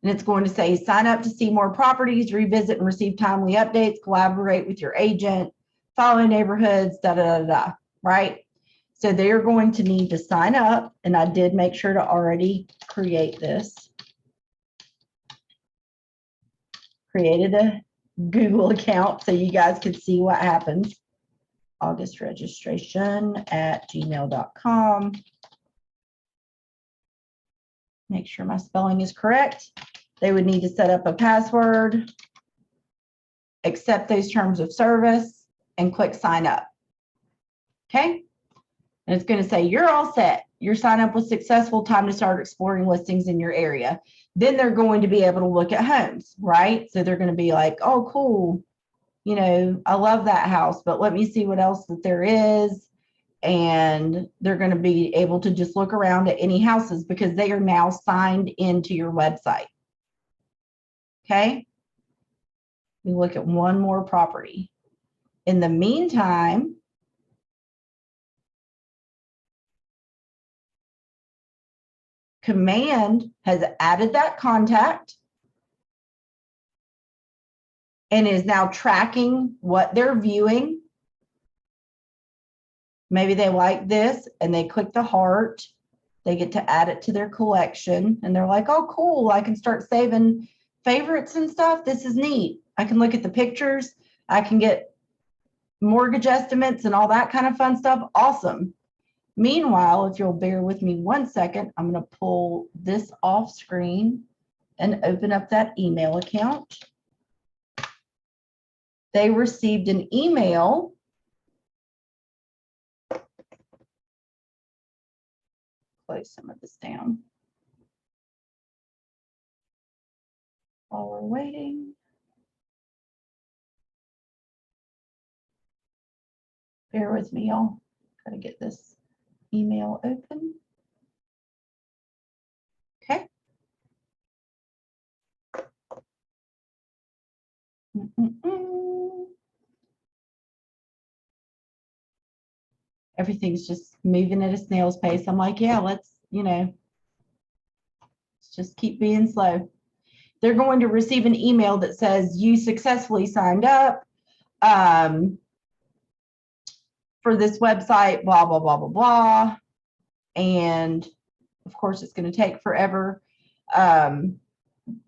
And it's going to say, sign up to see more properties, revisit and receive timely updates, collaborate with your agent, follow neighborhoods, da, da, da, da, right? So they're going to need to sign up. And I did make sure to already create this. Created a Google account so you guys can see what happens. August registration at gmail.com. Make sure my spelling is correct. They would need to set up a password, accept those terms of service, and click sign up. Okay. And it's going to say, you're all set. Your sign up was successful. Time to start exploring listings in your area. Then they're going to be able to look at homes, right? So they're going to be like, oh, cool. You know, I love that house, but let me see what else that there is. And they're going to be able to just look around at any houses because they are now signed into your website. Okay. We look at one more property. In the meantime, Command has added that contact and is now tracking what they're viewing. Maybe they like this and they click the heart. They get to add it to their collection and they're like, oh, cool. I can start saving favorites and stuff. This is neat. I can look at the pictures. I can get mortgage estimates and all that kind of fun stuff. Awesome. Meanwhile, if you'll bear with me 1 second, I'm going to pull this off screen and open up that email account. They received an email. Close some of this down. While we're waiting. Bear with me, y'all. Gotta get this email open. Okay. Everything's just moving at a snail's pace. I'm like, yeah, let's, let's just keep being slow. They're going to receive an email that says you successfully signed up for this website, blah, blah, blah, blah, blah. And of course, it's going to take forever. But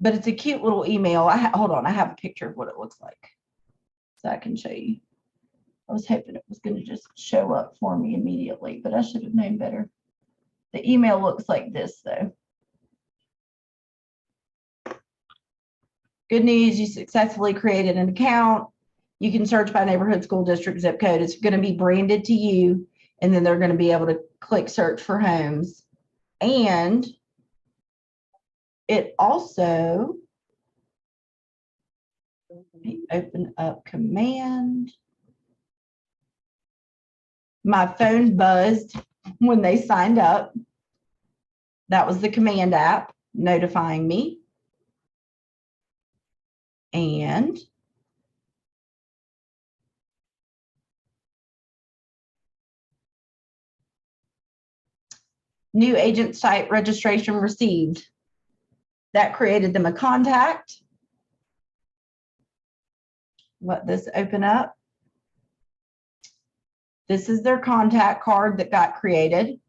it's a cute little email. Hold on, I have a picture of what it looks like so I can show you. I was hoping it was going to just show up for me immediately, but I should have known better. The email looks like this, though. Good news, you successfully created an account. You can search by neighborhood, school district, zip code. It's going to be branded to you, and then they're going to be able to click search for homes. And it also, let me open up Command. My phone buzzed when they signed up. That was the Command app notifying me. And new agent site registration received. That created them a contact. Let this open up. This is their contact card that got created.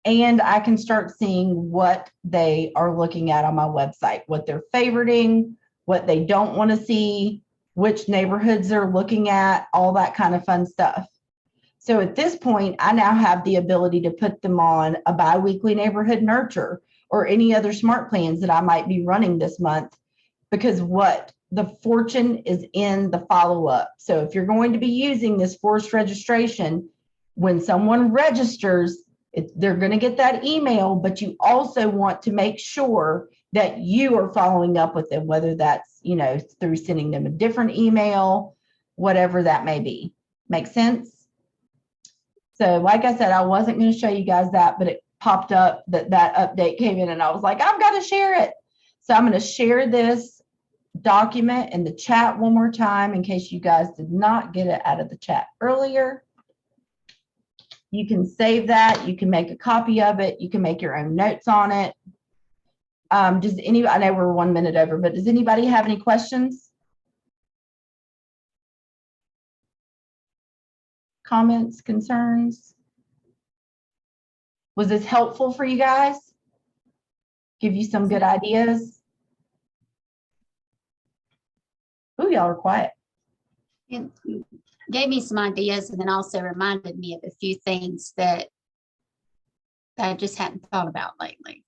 And I can start seeing what they are looking at on my website, what they're favoriting, what they don't want to see, which neighborhoods they're looking at, all that kind of fun stuff. So at this point, I now have the ability to put them on a biweekly neighborhood nurture or any other smart plans that I might be running this month, because what the fortune is in the follow-up. So if you're going to be using this forced registration, when someone registers, they're going to get that email, but you also want to make sure that you are following up with them, whether that's, through sending them a different email, whatever that may be. Make sense? So like I said, I wasn't going to show you guys that, but it popped up that update came in and I was like, I've got to share it. So I'm going to share this document in the chat one more time in case you guys did not get it out of the chat earlier. You can save that. You can make a copy of it. You can make your own notes on it. Does anybody, I know we're 1 minute over, but does anybody have any questions? Comments, concerns? Was this helpful for you guys? Give you some good ideas? Ooh, y'all are quiet. It gave me some ideas and then also reminded me of a few things that I just hadn't thought about lately.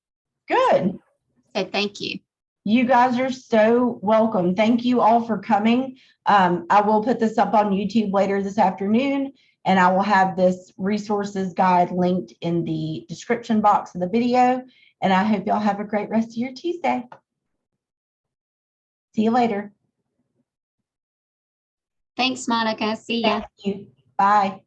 Good. So thank you. You guys are so welcome. Thank you all for coming. I will put this up on YouTube later this afternoon, and I will have this resources guide linked in the description box of the video. And I hope y'all have a great rest of your Tuesday. See you later. Thanks, Monica. See ya. Thank you. Bye.